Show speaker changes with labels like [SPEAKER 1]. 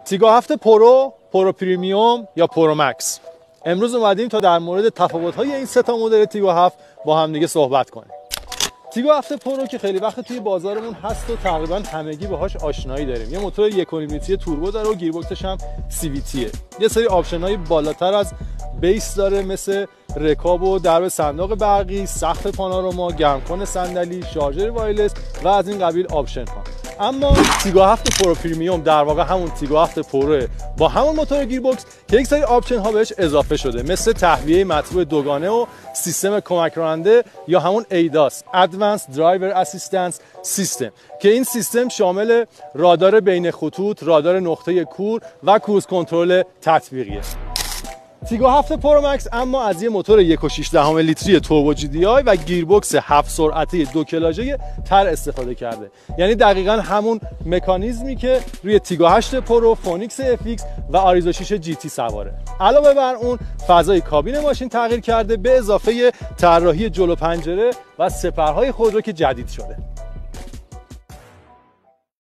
[SPEAKER 1] تیگو 7 پرو، پرو پریمیوم یا پرو مکس. امروز اومدیم تا در مورد تفاوت‌های این سه تا مدل تیگو 7 با هم دیگه صحبت کنیم. تیگو 7 پرو که خیلی وقت توی بازارمون هست و تقریبا همگی باهاش آشنایی داریم. یه موتور 1.5 لیتری توربو داره و گیربکسش هم CVTه. یه سری آپشن‌های بالاتر از بیس داره، مثل رکاب و درب صندوق برقی، سقف پانوراما، گرمکن صندلی، شارژر وایرلس و از این قبیل آپشن ها. اما تیگو 7 پرو پریمیوم در واقع همون تیگو 7 پرو با همون موتور گیربکس که یک سری آپشن ها بهش اضافه شده، مثل تهویه مطبوع دوگانه و سیستم کمک راننده یا همون ADAS Advanced Driver Assistance System که این سیستم شامل رادار بین خطوط، رادار نقطه کور و کروز کنترل تطبیقیه. تیگو 7 پرو مکس اما از یه موتور 1.6 لیتری توربو GDI و گیربکس 7 سرعته 2 کلاژه تر استفاده کرده. یعنی دقیقاً همون مکانیزمی که روی تیگو 8 پرو، فونیکس FX و آریزو 6 GT سواره. علاوه بر اون فضای کابین ماشین تغییر کرده به اضافه طراحی جلو پنجره و سپرهای خودرو که جدید شده.